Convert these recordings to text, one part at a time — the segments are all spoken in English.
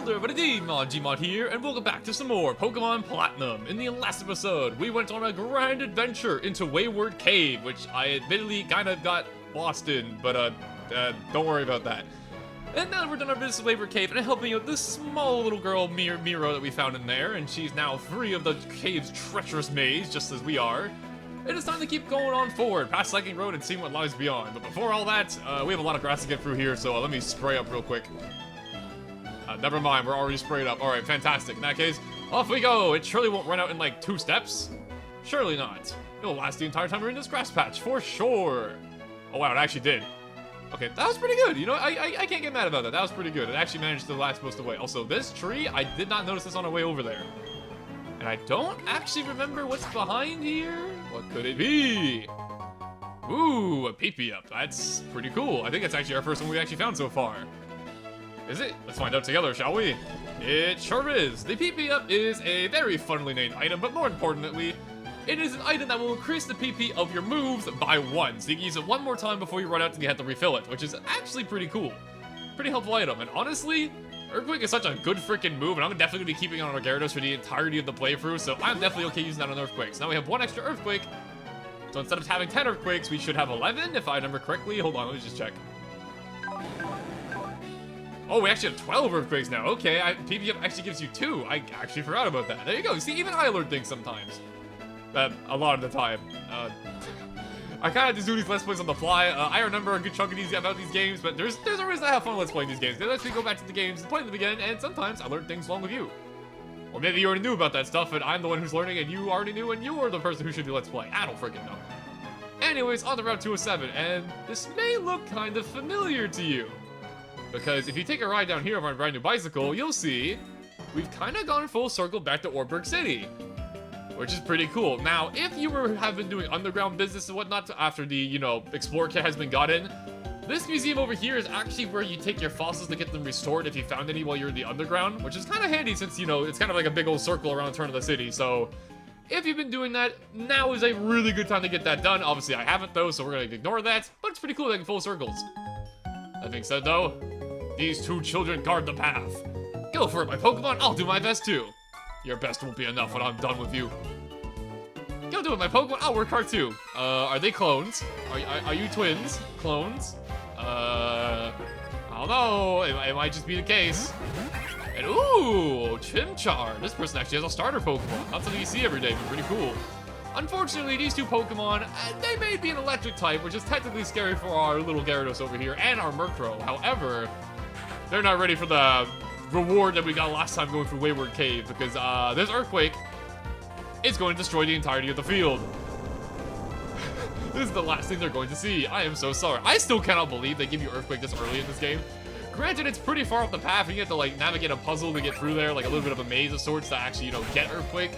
holder of a Digimon Gmod here, and welcome back to some more Pokemon Platinum. In the last episode, we went on a grand adventure into Wayward Cave, which I admittedly kind of got lost in, but don't worry about that. And now we're done our business with Wayward Cave, and helping out this small little girl, Miro, that we found in there, and she's now free of the cave's treacherous maze, just as we are. It is time to keep going on forward, past Lightning Road and seeing what lies beyond. But before all that, we have a lot of grass to get through here, so let me spray up real quick. Never mind, we're already sprayed up. Alright, fantastic. In that case, off we go! It surely won't run out in like 2 steps. Surely not. It'll last the entire time we're in this grass patch, for sure. Oh wow, it actually did. Okay, that was pretty good. You know, I can't get mad about that. That was pretty good. It actually managed to last most of the way. Also, this tree, I did not notice this on the way over there. And I don't actually remember what's behind here. What could it be? Ooh, a peepee up. That's pretty cool. I think that's actually our first one we actually found so far. Is it? Let's find out together, shall we? It sure is. The peepee up is a very funnily named item, but more importantly, it is an item that will increase the PP of your moves by 1. So you can use it one more time before you run out and you have to refill it, which is actually pretty cool. Pretty helpful item. And honestly, Earthquake is such a good freaking move, and I'm definitely going to be keeping it on our Gyarados for the entirety of the playthrough, so I'm definitely okay using that on Earthquake. So now we have 1 extra Earthquake. So instead of having 10 Earthquakes, we should have 11, if I remember correctly. Hold on, let me just check. Oh, we actually have 12 Earthquakes now. Okay, PvP actually gives you 2. I actually forgot about that. There you go. See, even I learn things sometimes. A lot of the time. I kind of just do these Let's Plays on the fly. I remember a good chunk of these about these games, but there's a reason I have fun Let's Playing these games. It lets me go back to the games and play them again, and sometimes I learn things along with you. Or maybe you already knew about that stuff, and I'm the one who's learning, and you already knew, and you were the person who should do Let's Play. I don't freaking know. Anyways, on to Route 207, and this may look kind of familiar to you. Because if you take a ride down here on my brand new bicycle, you'll see we've kind of gone full circle back to Ortberg City. Which is pretty cool. Now, if you have been doing underground business and whatnot after the, you know, Explorer Kit has been gotten, this museum over here is actually where you take your fossils to get them restored if you found any while you're in the underground, which is kind of handy since, you know, it's kind of like a big old circle around the turn of the city. So, if you've been doing that, now is a really good time to get that done. Obviously, I haven't though, so we're going to ignore that, but it's pretty cool making full circles. That being said though, these 2 children guard the path. Go for it, my Pokemon, I'll do my best too. Your best won't be enough when I'm done with you. Go do it, my Pokemon. I'll work hard too. Are they clones? Are you twins? Clones? I don't know. It might just be the case. And ooh, Chimchar. This person actually has a starter Pokemon. Not something you see every day, but pretty cool. Unfortunately, these 2 Pokemon, they may be an electric type, which is technically scary for our little Gyarados over here and our Murkrow. However, they're not ready for the reward that we got last time going through Wayward Cave, because this Earthquake is going to destroy the entirety of the field. This is the last thing they're going to see. I am so sorry. I still cannot believe they give you Earthquake this early in this game. Granted, it's pretty far off the path, and you have to like navigate a puzzle to get through there, like a little bit of a maze of sorts to actually, you know, get Earthquake.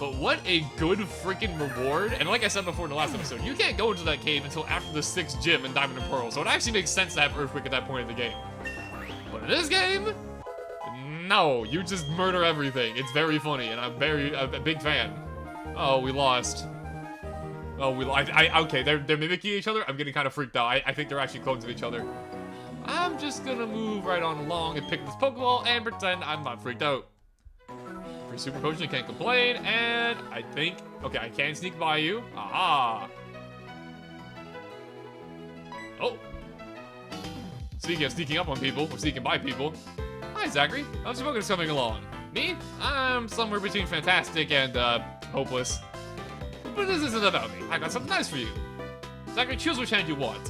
But what a good freaking reward. And like I said before in the last episode, you can't go into that cave until after the 6th gym in Diamond and Pearl, so it actually makes sense to have Earthquake at that point in the game. But in this game, no, you just murder everything. It's very funny, and I'm a big fan. Oh, we lost. Oh, okay, they're mimicking each other. I'm getting kind of freaked out. I think they're actually clones of each other. I'm just gonna move right on along and pick this Pokeball and pretend I'm not freaked out. Free Super Potion, can't complain, and I think, okay, I can sneak by you. Aha! Oh. Speaking of sneaking up on people, or sneaking by people. Hi, Zachary. How's your Pokedex coming along? Me? I'm somewhere between fantastic and, hopeless. But this isn't about me. I got something nice for you. Zachary, choose which hand you want.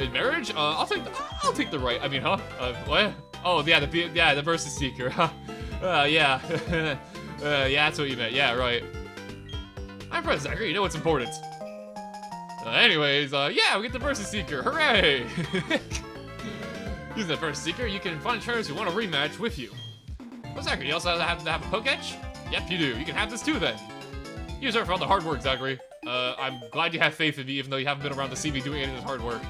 In marriage? I'll take the right. I mean, huh? What? Oh, yeah, the Versus Seeker. Yeah. Yeah, that's what you meant. Yeah, right. I'm friends, Zachary. You know what's important. Anyways, yeah, we get the Versus Seeker. Hooray! Using the Versus Seeker, you can find trainers who want a rematch with you. Well, Zachary, you also have to have a Pokédex? Yep, you do. You can have this too, then. You deserve for all the hard work, Zachary. I'm glad you have faith in me, even though you haven't been around to see me doing any of this hard work.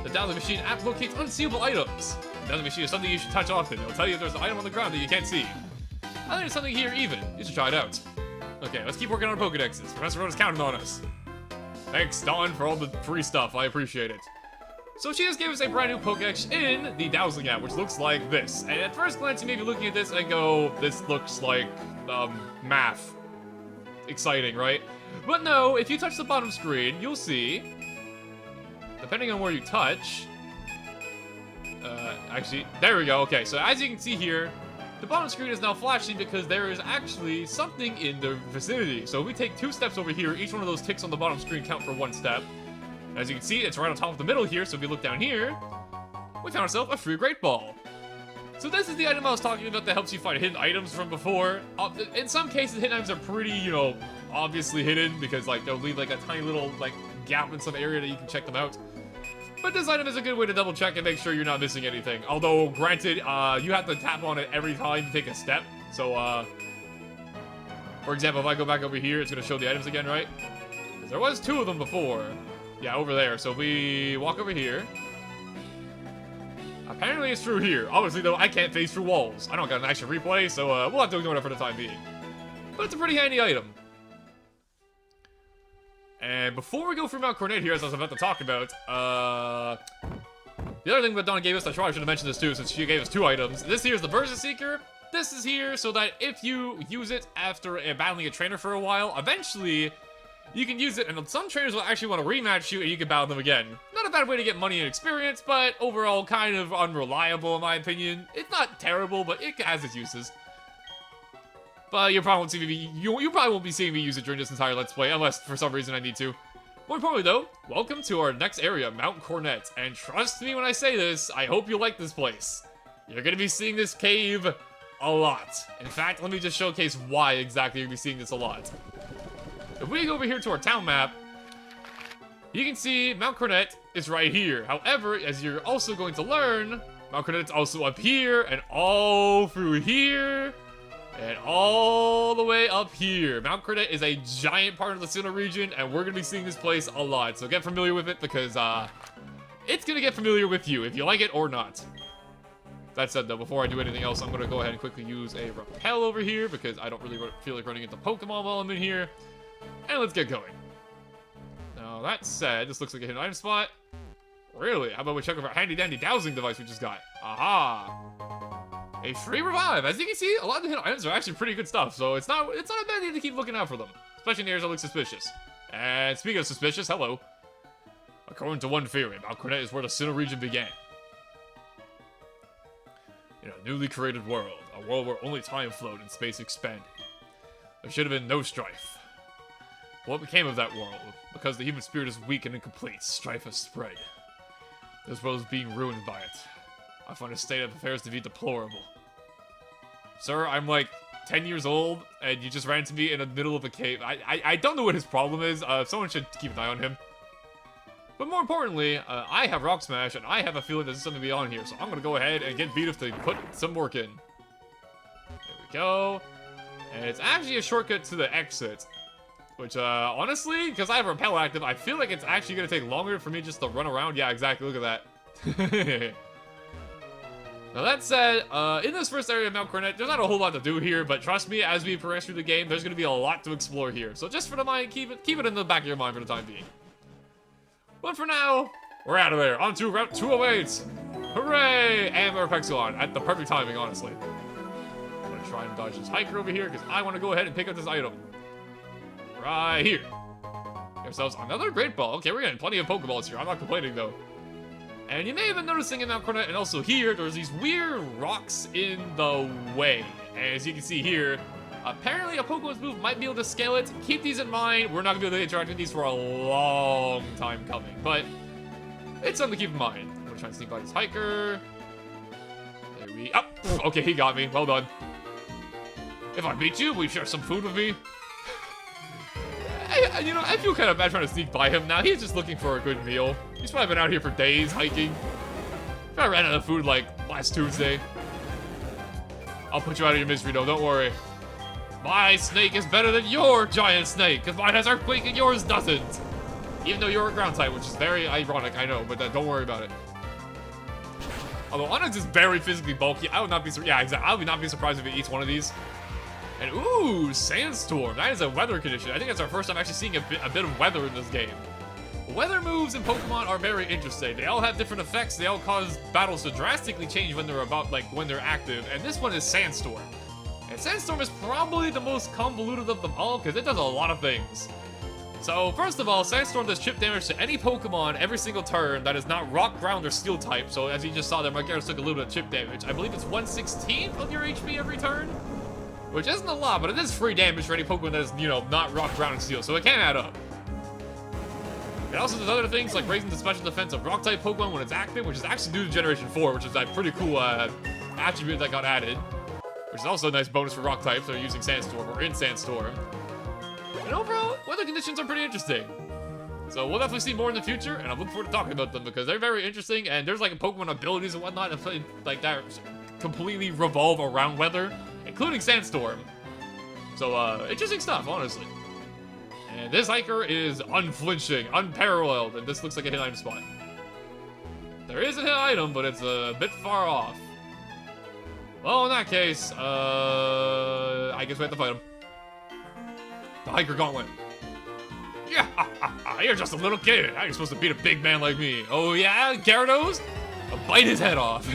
The Download Machine app locates unseeable items. The Download Machine is something you should touch often. It'll tell you if there's an item on the ground that you can't see. I think there's something here even. You should try it out. Okay, let's keep working on our Pokedexes. Professor Rona's counting on us. Thanks, Dawn, for all the free stuff. I appreciate it. So she just gave us a brand new Pokedex in the Dowsing app, which looks like this. And at first glance, you may be looking at this and go, this looks like, math. Exciting, right? But no, if you touch the bottom screen, you'll see, depending on where you touch, actually, there we go. Okay, so as you can see here, the bottom screen is now flashing because there is actually something in the vicinity. So if we take 2 steps over here, each one of those ticks on the bottom screen count for 1 step. As you can see, it's right on top of the middle here, so if you look down here, we found ourselves a free Great Ball. So this is the item I was talking about that helps you find hidden items from before. In some cases, hidden items are pretty, you know, obviously hidden because, like, they'll leave, like, a tiny little, like, gap in some area that you can check them out. But this item is a good way to double check and make sure you're not missing anything. Although, granted, you have to tap on it every time you take a step. So, for example, if I go back over here, it's going to show the items again, right? Because there was 2 of them before. Yeah, over there. So if we walk over here. Apparently it's through here. Obviously, though, I can't phase through walls. I don't got an extra replay, so we'll have to ignore that for the time being. But it's a pretty handy item. And before we go through Mount Coronet here, as I was about to talk about, the other thing that Dawn gave us, I probably should have mentioned this too, since she gave us 2 items. This here is the Versus Seeker. This is here so that if you use it after battling a trainer for a while, eventually you can use it, and some trainers will actually want to rematch you, and you can battle them again. Not a bad way to get money and experience, but overall kind of unreliable in my opinion. It's not terrible, but it has its uses. But you probably won't see me. You probably won't be seeing me use it during this entire Let's Play, unless for some reason I need to. More importantly, though, welcome to our next area, Mount Coronet. And trust me when I say this, I hope you like this place. You're gonna be seeing this cave a lot. In fact, let me just showcase why exactly you're gonna be seeing this a lot. If we go over here to our town map, you can see Mount Coronet is right here. However, as you're also going to learn, Mount Coronet is also up here, and all through here, and all the way up here. Mount Coronet is a giant part of the Sinnoh region, and we're going to be seeing this place a lot. So get familiar with it, because it's going to get familiar with you, if you like it or not. That said, though, before I do anything else, I'm going to go ahead and quickly use a repel over here, because I don't really feel like running into Pokemon while I'm in here. And let's get going. Now, that said, this looks like a hidden item spot. Really? How about we check out our handy-dandy dowsing device we just got? Aha! A free revive! As you can see, a lot of the hidden items are actually pretty good stuff, so it's not a bad idea to keep looking out for them. Especially in areas that look suspicious. And speaking of suspicious, hello. According to one theory, Mount Coronet is where the Sinnoh region began. In a newly created world, a world where only time flowed and space expanded. There should have been no strife. What became of that world? Because the human spirit is weak and incomplete, strife has spread. This world is being ruined by it. I find a state of affairs to be deplorable. Sir, I'm like 10 years old, and you just ran into me in the middle of a cave. I don't know what his problem is. Someone should keep an eye on him. But more importantly, I have Rock Smash, and I have a feeling there's something beyond here, so I'm gonna go ahead and get Beat to put some work in. There we go. And it's actually a shortcut to the exit. Which, honestly, because I have Repel active, I feel like it's actually going to take longer for me just to run around. Yeah, exactly. Look at that. Now, that said, in this first area of Mount Coronet, there's not a whole lot to do here, but trust me, as we progress through the game, there's going to be a lot to explore here. So just for the mind, keep it in the back of your mind for the time being. But for now, we're out of there. On to Route 208. Hooray! And we're Pexilon at the perfect timing, honestly. I'm going to try and dodge this hiker over here, because I want to go ahead and pick up this item. Right here. Get ourselves another Great Ball. Okay, we're getting plenty of Pokeballs here. I'm not complaining, though. And you may have been noticing in Mount Coronet and also here, there's these weird rocks in the way. And as you can see here, apparently a Pokemon's move might be able to scale it. Keep these in mind. We're not going to be able to interact with these for a long time coming. But it's something to keep in mind. I'm going to try and sneak by this hiker. There we... Oh, okay, he got me. Well done. If I beat you, will you share some food with me? You know, I feel kind of bad trying to sneak by him now. He's just looking for a good meal. He's probably been out here for days hiking. I ran out of food like last Tuesday. I'll put you out of your misery though, don't worry. My snake is better than your giant snake, because mine has earthquake and yours doesn't. Even though you're a ground type, which is very ironic, I know, but don't worry about it. Although Onix is very physically bulky, I would not be I would not be surprised if he eats one of these. And ooh, sandstorm. That is a weather condition. I think that's our first time actually seeing a bit of weather in this game. Weather moves in Pokemon are very interesting. They all have different effects. They all cause battles to drastically change when they're active. And this one is Sandstorm. And Sandstorm is probably the most convoluted of them all because it does a lot of things. So first of all, Sandstorm does chip damage to any Pokemon every single turn that is not Rock, Ground, or Steel type. So as you just saw there, my Gyarados took a little bit of chip damage. I believe it's 1/16 of your HP every turn, which isn't a lot, but it is free damage for any Pokemon that is, you know, not Rock, Ground, and Steel. So it can add up. It also does other things like raising the special defense of Rock-type Pokemon when it's active, which is actually due to Generation 4, which is a pretty cool attribute that got added. Which is also a nice bonus for Rock-types that are using Sandstorm or in Sandstorm. And overall, weather conditions are pretty interesting. So we'll definitely see more in the future, and I'm looking forward to talking about them because they're very interesting, and there's like Pokemon abilities and whatnot like that completely revolve around weather, including Sandstorm. So, interesting stuff, honestly. And this hiker is unflinching, unparalleled, and this looks like a hit item spot. There is a hit item, but it's a bit far off. Well, in that case, I guess we have to fight him. The hiker gauntlet. Yeah, you're just a little kid. How are you supposed to beat a big man like me? Oh yeah, Gyarados? I'll bite his head off.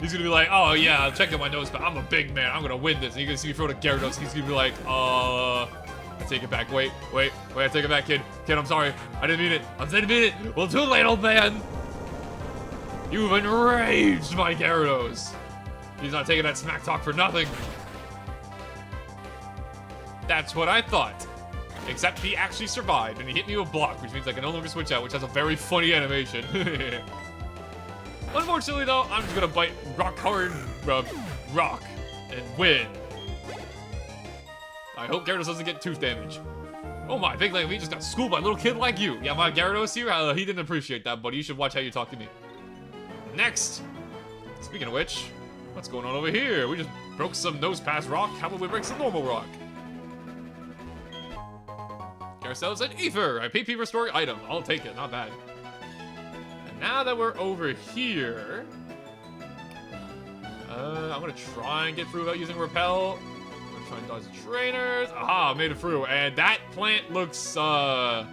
He's gonna be like, oh yeah, check out my nose, but I'm a big man. I'm gonna win this. And you're gonna see me throw to Gyarados. He's gonna be like, I take it back. Wait, I take it back, kid. Kid, I'm sorry. I didn't mean it. I didn't mean it. Well, too late, old man. You've enraged my Gyarados. He's not taking that smack talk for nothing. That's what I thought. Except he actually survived, and he hit me with block, which means I can no longer switch out, which has a very funny animation. Unfortunately, though, I'm just gonna bite rock-hard rock and win. I hope Gyarados doesn't get tooth damage. Oh my, big like me just got schooled by a little kid like you. Yeah, my Gyarados here, he didn't appreciate that, buddy. You should watch how you talk to me. Next. Speaking of which, what's going on over here? We just broke some nose pass rock. How about we break some normal rock? Get ourselves an Ether, a PP restoring item. I'll take it, not bad. And now that we're over here, I'm gonna try and get through without using Repel. I'm gonna try and dodge the trainers. Aha, made it through. And that plant looks, I'm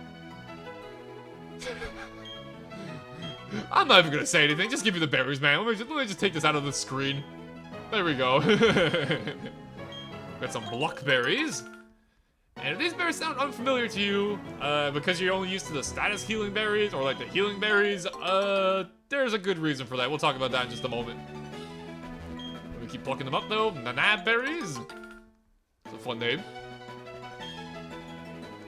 not even gonna say anything. Just give me the berries, man. Let me just take this out of the screen. There we go. Got some Blockberries. And if these berries sound unfamiliar to you, because you're only used to the status healing berries or like the healing berries, there's a good reason for that. We'll talk about that in just a moment. Let me keep plucking them up though. Nanab berries. It's a fun name.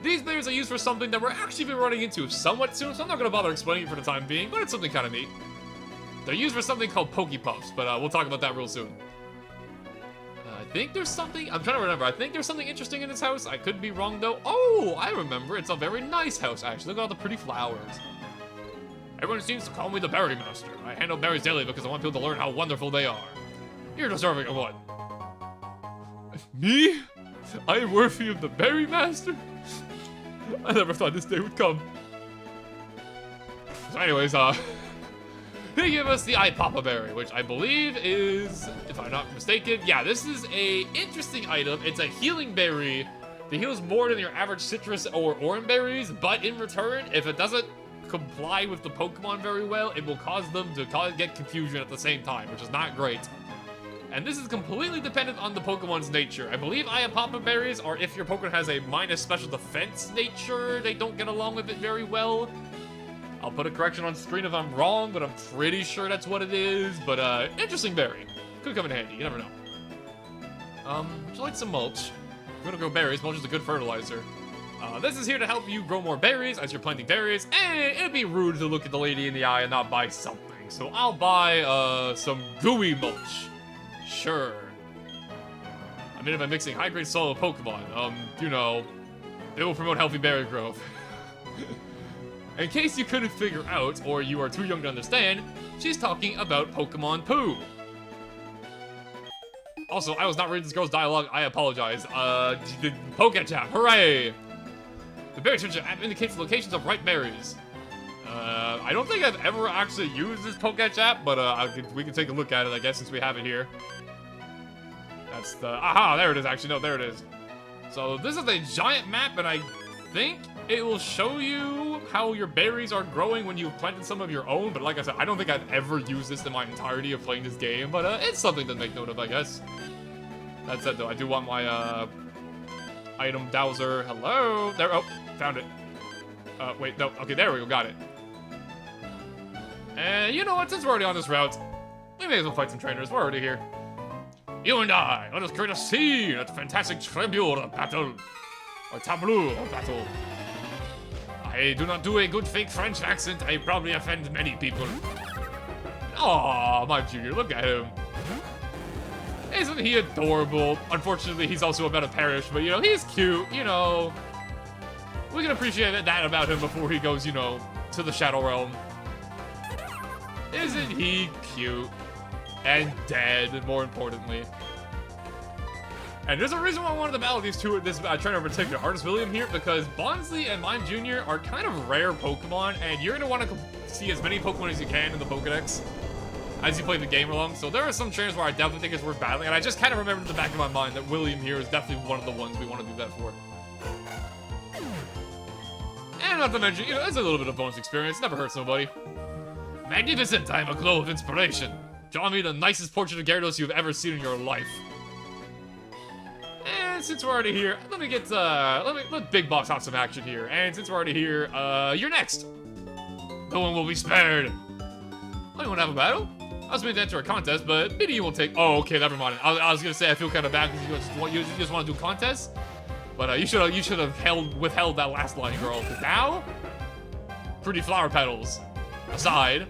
These berries are used for something that we're actually been running into somewhat soon, so I'm not going to bother explaining it for the time being, but it's something kind of neat. They're used for something called Pokepuffs, but we'll talk about that real soon. I think there's something, I'm trying to remember, I think there's something interesting in this house. I could be wrong though. Oh, I remember, it's a very nice house actually. Look at all the pretty flowers. Everyone seems to call me the Berry Master. I handle berries daily because I want people to learn how wonderful they are. You're deserving of one. Me? I am worthy of the Berry Master? I never thought this day would come. So anyways, they give us the Ipapa Berry, which I believe is, if I'm not mistaken, yeah, this is a interesting item. It's a healing berry that heals more than your average citrus or orange berries, but in return, if it doesn't comply with the Pokemon very well, it will cause them to get confusion at the same time, which is not great. And this is completely dependent on the Pokemon's nature. I believe Ipapa berries are if your Pokemon has a minus special defense nature, they don't get along with it very well. I'll put a correction on screen if I'm wrong, but I'm pretty sure that's what it is. But, interesting berry. Could come in handy, you never know. Would you like some mulch? If you want to grow berries, mulch is a good fertilizer. This is here to help you grow more berries as you're planting berries, and it'd be rude to look at the lady in the eye and not buy something. So I'll buy, some gooey mulch. Sure. I mean, if I'm mixing high-grade soil with Pokemon, you know, it will promote healthy berry growth. In case you couldn't figure out, or you are too young to understand, she's talking about Pokemon poo. Also, I was not reading this girl's dialogue, I apologize. The Poketch app, hooray! The Berry Searcher app indicates the locations of ripe berries. I don't think I've ever actually used this Poketch app, but we can take a look at it, I guess, since we have it here. That's the... Aha, there it is, actually. No, there it is. So, this is a giant map, and I think it will show you how your berries are growing when you've planted some of your own, but like I said, I don't think I've ever used this in my entirety of playing this game, but it's something to make note of, I guess. That said, though, I do want my, item dowser. Hello? There, oh, found it. Wait, no, okay, there we go, got it. And you know what, since we're already on this route, we may as well fight some trainers, we're already here. You and I, let us create a scene at the fantastic tribune battle. Or tableau of battle. I do not do a good fake French accent. I probably offend many people. Aw, my junior, look at him. Isn't he adorable? Unfortunately, he's also about to perish, but, you know, he's cute, you know. We can appreciate that about him before he goes, you know, to the Shadow Realm. Isn't he cute? And dead, more importantly. And there's a reason why I wanted to battle these two, this trainer in particular, Artist William here, because Bonsley and Mime Jr. are kind of rare Pokemon, and you're going to want to see as many Pokemon as you can in the Pokedex as you play the game along. So there are some trainers where I definitely think it's worth battling, and I just kind of remembered in the back of my mind that William here is definitely one of the ones we want to do that for. And not to mention, you know, it's a little bit of bonus experience, never hurts nobody. Magnificent, I am a glow of inspiration. Draw me the nicest portrait of Gyarados you've ever seen in your life. And since we're already here, let me get, let Big Boss have some action here. And since we're already here, you're next. No one will be spared. Oh, you wanna have a battle? I was meant to enter a contest, but maybe you won't take, oh, okay, never mind. I was gonna say I feel kind of bad because you just want to do contests. But you should have withheld that last line, girl. Cause now, pretty flower petals aside,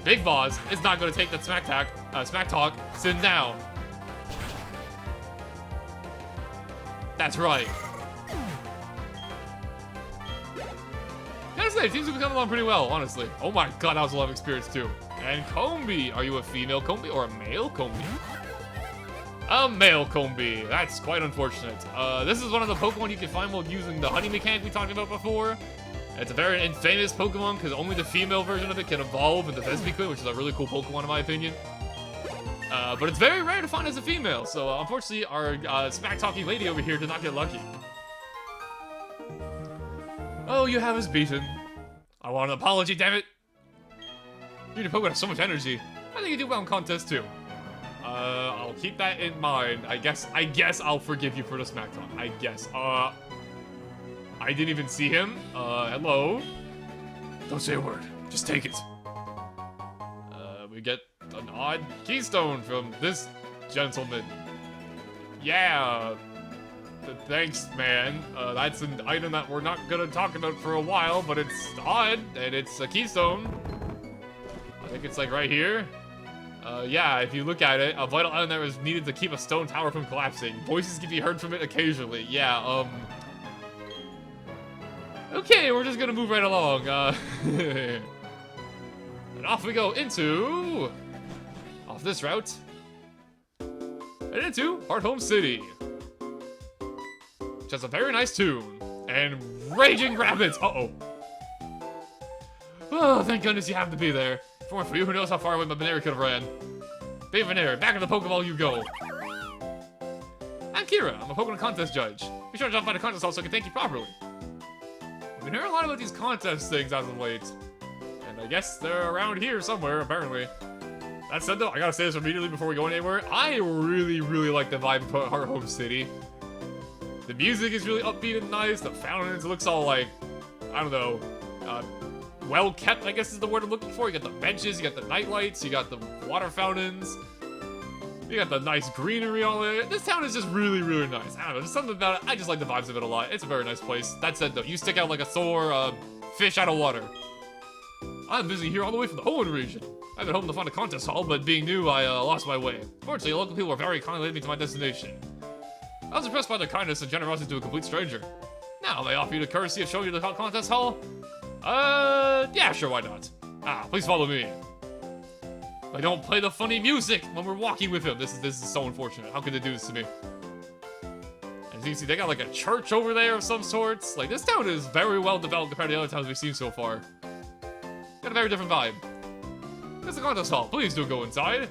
Big Boss is not gonna take that smack talk, sit down. That's right. Gotta say, it seems to be coming along pretty well, honestly. Oh my god, that was a lot of experience too. And Combi, are you a female Combi or a male Combi? A male Combi, that's quite unfortunate. This is one of the Pokemon you can find while using the honey mechanic we talked about before. It's a very infamous Pokemon because only the female version of it can evolve into Vespiquen, which is a really cool Pokemon in my opinion. But it's very rare to find as a female, so unfortunately our smack-talking lady over here did not get lucky. Oh, you have us beaten. I want an apology, damn it. You and your Pokemon have so much energy. I think you do well in contests too. I'll keep that in mind. I guess I'll forgive you for the smack talk. I guess. I didn't even see him. Hello? Don't say a word. Just take it. We get an odd keystone from this gentleman. Yeah. Thanks, man. That's an item that we're not gonna talk about for a while, but it's odd, and it's a keystone. I think it's like right here. Yeah, if you look at it, a vital item that was needed to keep a stone tower from collapsing. Voices can be heard from it occasionally. Yeah, okay, we're just gonna move right along. And off we go off this route, and into Hearthome City, which has a very nice tune, and raging rabbits. Uh-oh. Oh, thank goodness you have to be there. For you, who knows how far away my Veneri could have ran. Baby Veneri, back in the Pokeball you go. I'm Kira, I'm a Pokemon contest judge. Be sure to drop by the contest hall so I can thank you properly. We've been hearing a lot about these contest things as of late. And I guess they're around here somewhere, apparently. That said though, I gotta say this immediately before we go anywhere. I really, really like the vibe of Hearthome City. The music is really upbeat and nice. The fountains, it looks all like, I don't know, well kept, I guess is the word I'm looking for. You got the benches, you got the night lights, you got the water fountains, you got the nice greenery all there. This town is just really, really nice. I don't know, there's something about it. I just like the vibes of it a lot. It's a very nice place. That said though, you stick out like a sore fish out of water. I'm busy here all the way from the Hoenn region. I've been hoping to find a contest hall, but being new, I lost my way. Fortunately, local people were very kind and led me to my destination. I was impressed by their kindness and generosity to a complete stranger. Now, they offer you the courtesy of showing you the contest hall? Yeah, sure, why not? Please follow me. They don't play the funny music when we're walking with him. This is so unfortunate. How could they do this to me? As you can see, they got like a church over there of some sorts. Like, this town is very well developed compared to the other towns we've seen so far. Got a very different vibe. It's a contest hall. Please do go inside.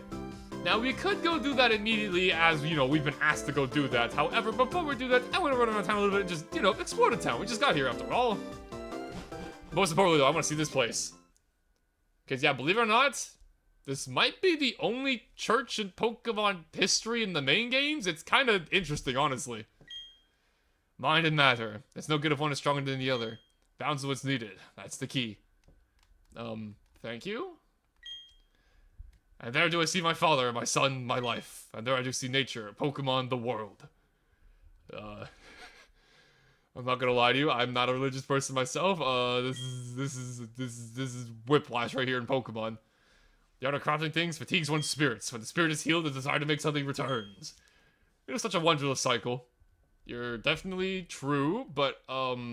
Now, we could go do that immediately as, you know, we've been asked to go do that. However, before we do that, I want to run around town a little bit and just, you know, explore the town. We just got here after all. Most importantly, though, I want to see this place. Because, yeah, believe it or not, this might be the only church in Pokemon history in the main games. It's kind of interesting, honestly. Mind and matter. It's no good if one is stronger than the other. Balance is what's needed. That's the key. Thank you? And there do I see my father, my son, my life. And there I do see nature, Pokemon, the world. I'm not gonna lie to you, I'm not a religious person myself. This is whiplash right here in Pokemon. The art of crafting things fatigues one's spirits. When the spirit is healed, the desire to make something returns. It is such a wondrous cycle. You're definitely true, but, not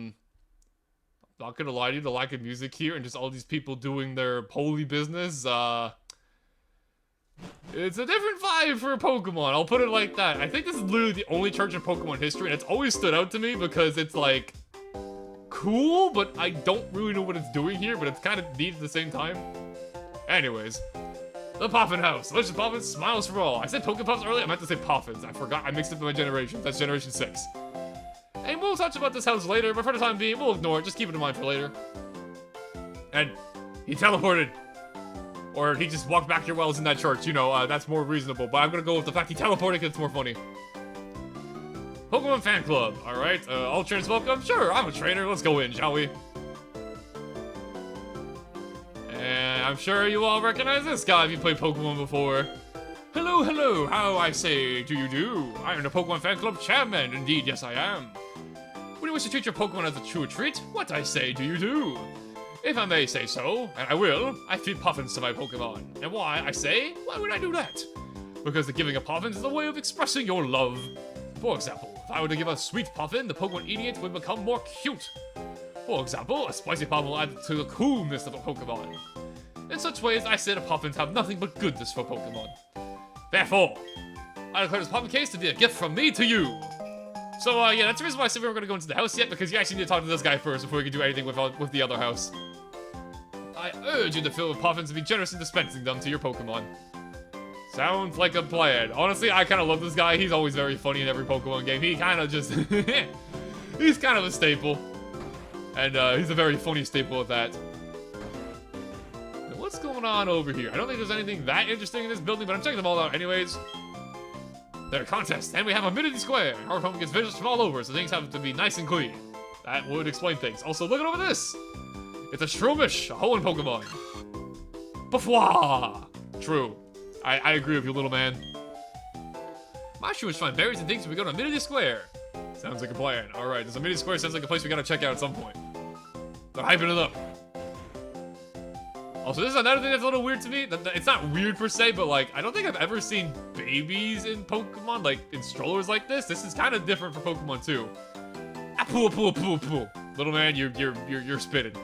gonna lie to you, the lack of music here and just all these people doing their holy business, it's a different vibe for a Pokemon, I'll put it like that. I think this is literally the only church in Pokemon history, and it's always stood out to me because it's, like, cool, but I don't really know what it's doing here, but it's kind of neat at the same time. Anyways, the Poffin House. Delicious Poffins, smiles for all. I said Pokepuffs earlier, I meant to say Poffins. I forgot, I mixed up my generations. That's Generation 6. And we'll touch about this house later, but for the time being, we'll ignore it. Just keep it in mind for later. And he teleported. Or he just walked back here while I was in that church. You know, that's more reasonable. But I'm gonna go with the fact he teleported because it's more funny. Pokemon Fan Club. Alright, all trainers welcome? Sure, I'm a trainer. Let's go in, shall we? And I'm sure you all recognize this guy if you played Pokemon before. Hello, hello, how I say do you do? I am the Pokemon Fan Club chairman. Indeed, yes I am. When you wish to treat your Pokemon as a true treat, what I say do you do? If I may say so, and I will, I feed Puffins to my Pokemon. And why, I say, why would I do that? Because the giving of Puffins is a way of expressing your love. For example, if I were to give a sweet Puffin, the Pokemon eating it would become more cute. For example, a spicy Puffin will add to the coolness of a Pokemon. In such ways, I say the Puffins have nothing but goodness for Pokemon. Therefore, I declare this Puffin case to be a gift from me to you. So, yeah, that's the reason why I said we weren't going to go into the house yet, because you actually need to talk to this guy first before we can do anything with the other house. I urge you to fill with Puffins and be generous in dispensing them to your Pokemon. Sounds like a plan. Honestly, I kind of love this guy. He's always very funny in every Pokemon game. He kind of just... he's kind of a staple. And he's a very funny staple at that. Now, what's going on over here? I don't think there's anything that interesting in this building, but I'm checking them all out anyways. Their contest, and we have a Amenity Square. Hearthome gets visitors from all over, so things have to be nice and clean. That would explain things. Also, look over this. It's a Shroomish, a Hoenn Pokemon. Bafwa! True. I agree with you, little man. My Shroomish find berries and things when we go to Amenity Square. Sounds like a plan. Alright, this Amenity Square sounds like a place we gotta check out at some point. They're hyping it up. Also, this is another thing that's a little weird to me. It's not weird per se, but like, I don't think I've ever seen babies in Pokemon, like, in strollers like this. This is kind of different for Pokemon too. Apoo. Little man, you're spitting.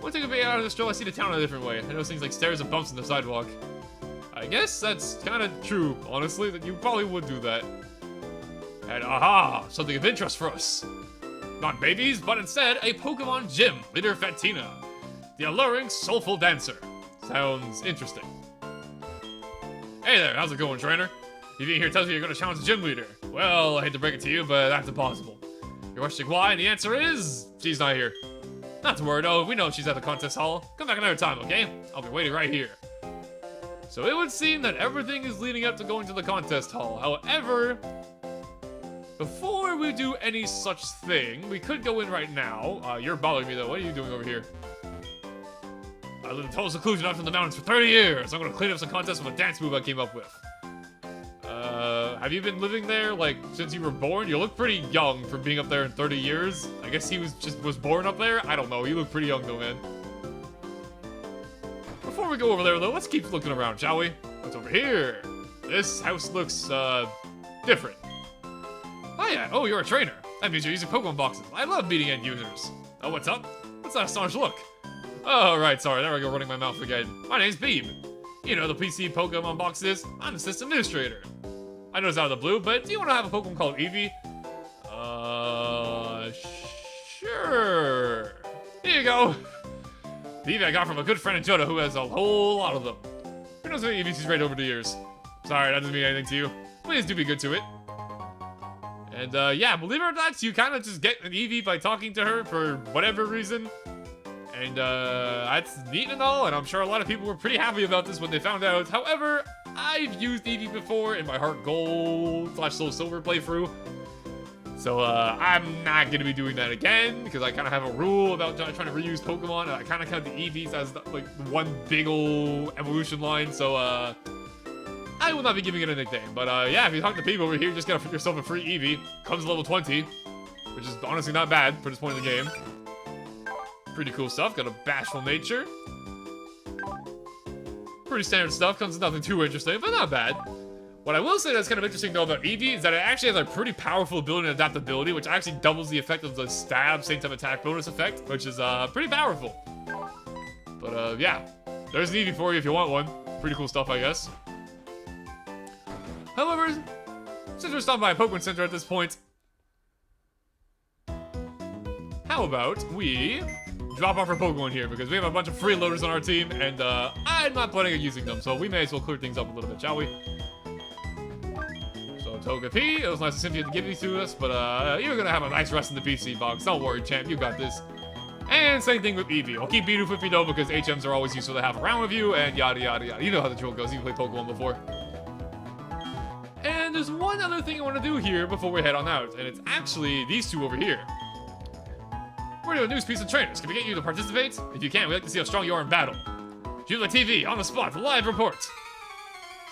One thing about out of the stroll, I see the town in a different way. I notice things like stairs and bumps in the sidewalk. I guess that's kind of true, honestly, that you probably would do that. And aha, something of interest for us. Not babies, but instead a Pokemon gym, leader Fantina. The alluring, soulful dancer. Sounds interesting. Hey there, how's it going, trainer? If you here tells me you're gonna challenge the gym leader. Well, I hate to break it to you, but that's impossible. You're questioning why, and the answer is... she's not here. Not to worry, though. We know she's at the contest hall. Come back another time, okay? I'll be waiting right here. So it would seem that everything is leading up to going to the contest hall. However, before we do any such thing, we could go in right now. You're bothering me, though. What are you doing over here? I lived in total seclusion up in the mountains for 30 years. I'm gonna clean up some contests with a dance move I came up with. Have you been living there, like, since you were born? You look pretty young for being up there in 30 years. I guess he was born up there? I don't know. You look pretty young, though, man. Before we go over there, though, let's keep looking around, shall we? What's over here? This house looks, different. Oh, yeah. Oh, you're a trainer. That means you're using Pokemon boxes. I love meeting end users. Oh, what's up? What's that astonished look? Oh, right. Sorry. There I go, running my mouth again. My name's Beeb. You know the PC Pokemon boxes. I'm the system administrator. I know it's out of the blue, but do you want to have a Pokemon called Eevee? Sure. Here you go. The Eevee I got from a good friend in Johto who has a whole lot of them. Who knows what EVs she's rated over the years? Sorry, that doesn't mean anything to you. Please do be good to it. And, yeah, believe it or not, you kind of just get an EV by talking to her for whatever reason. And, that's neat and all, and I'm sure a lot of people were pretty happy about this when they found out. However, I've used EV before in my Heart Gold / Soul Silver playthrough. So, I'm not going to be doing that again, because I kind of have a rule about trying to reuse Pokemon, and I kind of count the EVs as, like, one big ol' evolution line, so, I will not be giving it a nickname. But, yeah, if you talk to people over here, just get yourself a free EV. Comes level 20, which is honestly not bad for this point in the game. Pretty cool stuff. Got a bashful nature. Pretty standard stuff. Comes with nothing too interesting, but not bad. What I will say that's kind of interesting, though, about Eevee is that it actually has a pretty powerful ability and adaptability, which actually doubles the effect of the stab, same type attack bonus effect, which is pretty powerful. But, yeah. There's an Eevee for you if you want one. Pretty cool stuff, I guess. However, since we're stopped by a Pokemon Center at this point, how about we drop off our Pokemon here, because we have a bunch of freeloaders on our team, and I'm not planning on using them, so we may as well clear things up a little bit, shall we? So, Togepi, it was nice of Cynthia to give these to us, but you're gonna have a nice rest in the PC box. Don't worry, champ, you got this. And same thing with Eevee. I'll keep Bidoof with you, though, because HMs are always useful to have around with you, and yada yada yada. You know how the drill goes, you've played Pokemon before. And there's one other thing I want to do here before we head on out, and it's actually these two over here. We're doing a news piece of trainers. Can we get you to participate? If you can, we'd like to see how strong you are in battle. Shoot the TV, on the spot, for live reports.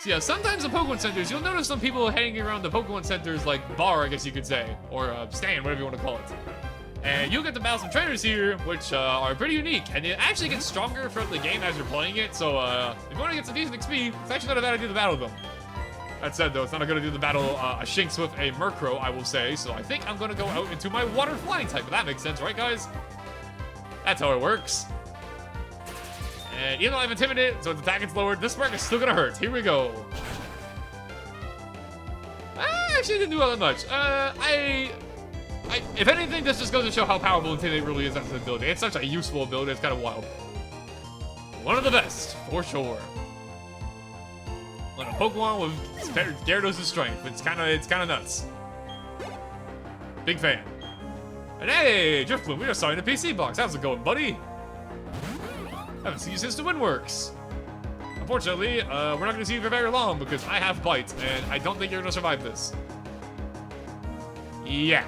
So yeah, sometimes in Pokemon Centers, you'll notice some people hanging around the Pokemon Centers, like, bar, I guess you could say, or stand, whatever you want to call it. And you'll get to battle some trainers here, which are pretty unique, and it actually gets stronger throughout the game as you're playing it, so if you want to get some decent XP, it's actually not a bad idea to battle them. That said, though, it's not a good idea to battle a Shinx with a Murkrow, I will say, so I think I'm going to go out into my Water Flying type, but that makes sense, right, guys? That's how it works. And even though I've intimidated, so its attack gets lowered, this spark is still going to hurt. Here we go. I actually didn't do all that much. If anything, this just goes to show how powerful Intimidate really is as an ability. It's such a useful ability, it's kind of wild. One of the best, for sure. When a Pokemon with Gyarados' strength, it's kind of nuts. Big fan. And hey, Driftbloom, we are starting the PC box. How's it going, buddy? Haven't seen you since the Windworks. Unfortunately, we're not going to see you for very long because I have Bite, and I don't think you're going to survive this. Yeah.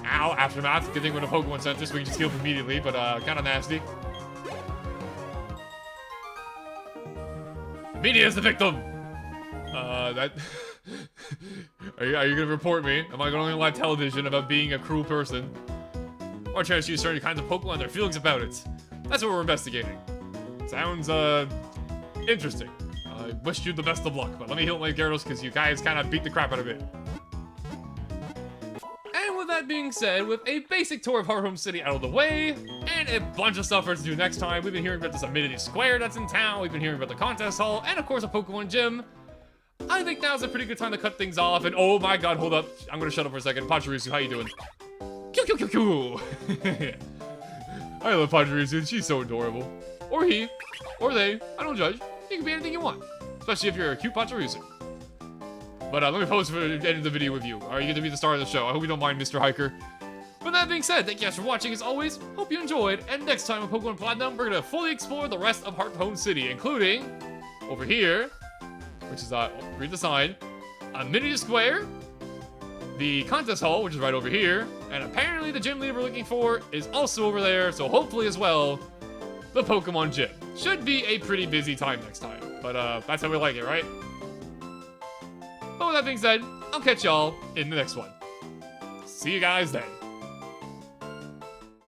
Ow, Aftermath. Good thing we're in a Pokemon Center, so we can just heal immediately, but kind of nasty. Media is the victim! That... Are you gonna report me? Am I going on live television about being a cruel person? Or trying to use certain kinds of Pokemon and their feelings about it? That's what we're investigating. Sounds, interesting. I wish you the best of luck, but let me heal my Gyarados because you guys kind of beat the crap out of it. And with that being said, with a basic tour of Hearthome City out of the way, and a bunch of stuff for us to do next time, we've been hearing about this Amenity Square that's in town, we've been hearing about the contest hall, and of course a Pokemon gym. I think now's a pretty good time to cut things off, and oh my god, hold up. I'm gonna shut up for a second. Pachirisu, how you doing? Q. I love Pachirisu, she's so adorable. Or he, or they, I don't judge. You can be anything you want, especially if you're a cute Pachirisu. But let me pose for the end of the video with you. Are you going to be the star of the show? I hope you don't mind, Mr. Hiker. With that being said, thank you guys for watching as always. Hope you enjoyed. And next time on Pokemon Platinum, we're going to fully explore the rest of Hearthome City, including over here, which is, read the sign, Amenity Square, the contest hall, which is right over here, and apparently the gym leader we're looking for is also over there, so hopefully as well, the Pokemon gym. Should be a pretty busy time next time, but that's how we like it, right? But with that being said, I'll catch y'all in the next one. See you guys then.